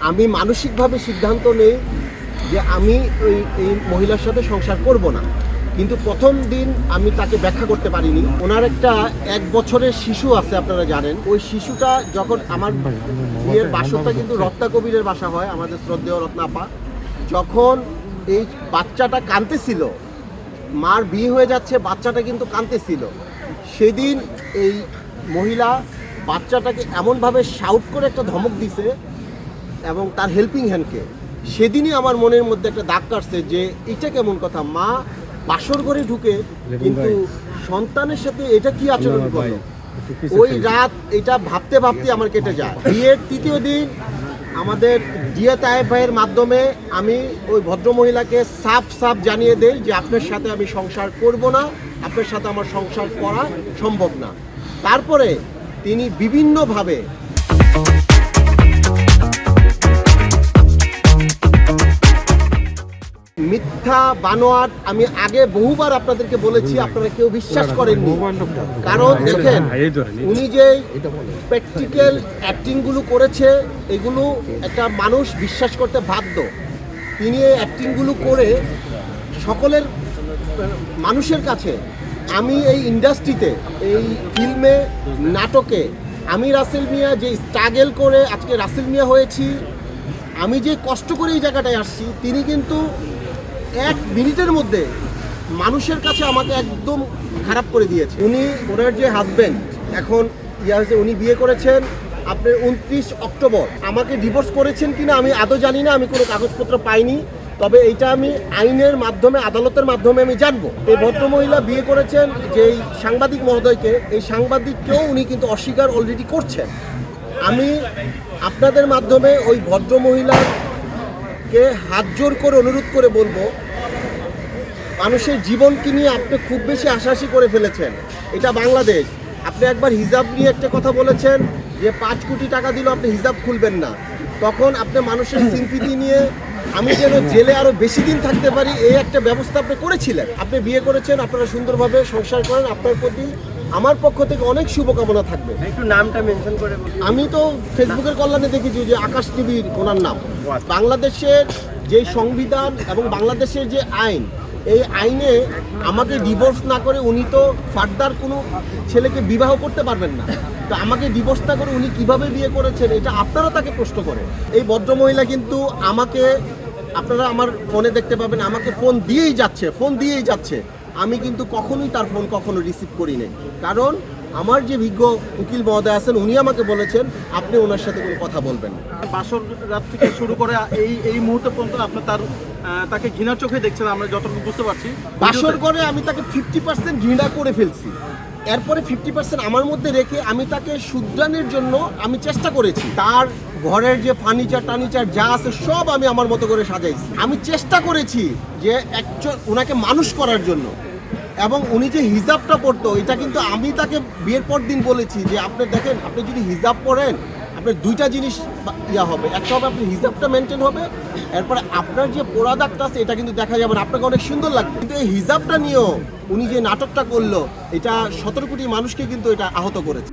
আমি মানসিকভাবে সিদ্ধান্ত নেই যে আমি এই মহিলার সাথে সংসার করব না, কিন্তু প্রথম দিন আমি তাকে ব্যাখ্যা করতে পারিনি। ওনার একটা 1 বছরের শিশু আছে, আপনারা জানেন। ওই শিশুটা যখন আমার বিয়ের বাসরটা কিন্তু রত্না কবিরের বাসা হয়, আমাদের শ্রদ্ধেয় রত্নাপা, যখন এই বাচ্চাটা কাঁদতেছিল, মার বিয়ে হয়ে যাচ্ছে, বাচ্চাটা কিন্তু কাঁদতেছিল, সেদিন এই মহিলা বাচ্চাটাকে এমনভাবে শাউট করে একটা ধমক দিছে এবং তার হেল্পিং হ্যান্ডকে। সেদিনই আমার মনের মধ্যে একটা দাগ কাটছে যে এটা কেমন কথা, মা বাসর ঘরে ঢুকে কিন্তু সন্তানের সাথে এটা কি আচরণ করে। ওই রাত এটা ভাবতে ভাবতে আমার কেটে যায়। বিয়ের 3য় দিন আমাদের জিয়া তায়েব ভাইয়ের মাধ্যমে আমি ওই ভদ্রমহিলাকে সাফ জানিয়ে দেই যে আপনার সাথে আমি সংসার করব না, আপনার সাথে আমার সংসার করা সম্ভব না। তারপরে তিনি বিভিন্নভাবে মিথ্যা বানোয়াট, আমি আগে বহুবার আপনাদেরকে বলেছি, আপনারা কেউ বিশ্বাস করেননি। কারণ দেখেন, উনি যে প্র্যাকটিক্যাল অ্যাক্টিংগুলো করেছে, এগুলো একটা মানুষ বিশ্বাস করতে বাধ্য। তিনি এই অ্যাক্টিংগুলো করে সকলের মানুষের কাছে, আমি এই ইন্ডাস্ট্রিতে, এই ফিল্মে, নাটকে আমি রাসেল মিয়া যে স্ট্রাগল করে আজকে রাসেল মিয়া হয়েছি, আমি যে কষ্ট করে এই জায়গাটায় আসছি, তিনি কিন্তু 1 মিনিটের মধ্যে মানুষের কাছে আমাকে একদম খারাপ করে দিয়েছে। উনি, ওনার যে হাজব্যান্ড এখন হয়েছে, উনি বিয়ে করেছেন আপনার 29 অক্টোবর। আমাকে ডিভোর্স করেছেন কিনা আমি আদৌ জানি না, আমি কোনো কাগজপত্র পাইনি, তবে এইটা আমি আইনের মাধ্যমে, আদালতের মাধ্যমে আমি জানবো। এই ভদ্রমহিলা বিয়ে করেছেন যেই সাংবাদিক মহোদয়কে, এই সাংবাদিককেও উনি কিন্তু অস্বীকার অলরেডি করছেন। আমি আপনাদের মাধ্যমে ওই ভদ্রমহিলাকে হাত জোর করে অনুরোধ করে বলবো, মানুষের জীবনকে নিয়ে আপনি খুব বেশি আশাআশি করে ফেলেছেন। এটা বাংলাদেশ। আপনি একবার হিজাব নিয়ে একটা কথা বলেছেন যে 5 কোটি টাকা দিলেও আপনি হিজাব খুলবেন না, তখন আপনি মানুষের সিম্পিতি নিয়ে আমি যেন জেলে আরো বেশি দিন থাকতে পারি, এই একটা ব্যবস্থা আপনি করেছিলেন। আপনি বিয়ে করেছেন, আপনারা সুন্দরভাবে সংসার করেন, আপনার প্রতি আমার পক্ষ থেকে অনেক শুভকামনা থাকবে। একটু নামটা মেনশন করে। আমি তো ফেসবুকের কল্যাণে দেখেছি যে আকাশ টিভির ওনার নাম। বাংলাদেশের যে সংবিধান এবং বাংলাদেশের যে আইন, এই আইনে আমাকে ডিভোর্স না করে উনি তো ফার্দার কোনো ছেলেকে বিবাহ করতে পারবেন না। তো আমাকে ডিভোর্স না করে উনি কিভাবে বিয়ে করেছেন, এটা আপনারা তাকে প্রশ্ন করেন। এই ভদ্রমহিলা কিন্তু আমাকে, আপনারা আমার ফোনে দেখতে পাবেন, আমাকে ফোন দিয়েই যাচ্ছে। আমি কিন্তু কখনোই তার ফোন কখনো রিসিভ করি নাই, কারণ আমার যে বিজ্ঞ উকিল মহোদয় আছেন, উনি আমাকে বলেছেন আপনি ওনার সাথে কোনো কথা বলবেন না। বাসর রাত থেকে শুরু করে এই মুহূর্তে পর্যন্ত আপনি তাকে ঘৃণার চোখে দেখছেন, আমরা যতটুকু বুঝতে পারছি। বাসর করে আমি তাকে 50% ঘৃণা করে ফেলছি, এরপরে 50% আমার মধ্যে রেখে আমি তাকে শুধরানোর জন্য আমি চেষ্টা করেছি। তার ঘরের যে ফার্নিচার যা আছে সব আমি আমার মতো করে সাজাইছি। আমি চেষ্টা করেছি যে ওনাকে মানুষ করার জন্য। এবং উনি যে হিজাবটা পরতো, এটা কিন্তু আমি তাকে বিয়ের পর দিন বলেছি যে আপনি দেখেন, আপনি যদি হিজাব পরেন আপনার 2টা জিনিস হবে। একটা হবে আপনার হিজাবটা মেনটেন হবে, এরপরে আপনার যে পোড়া দাগটা আছে এটা কিন্তু দেখা যাবে না, আপনাকে অনেক সুন্দর লাগবে। কিন্তু এই হিজাবটা নিয়েও উনি যে নাটকটা করলো, এটা 17 কোটি মানুষকে কিন্তু এটা আহত করেছে।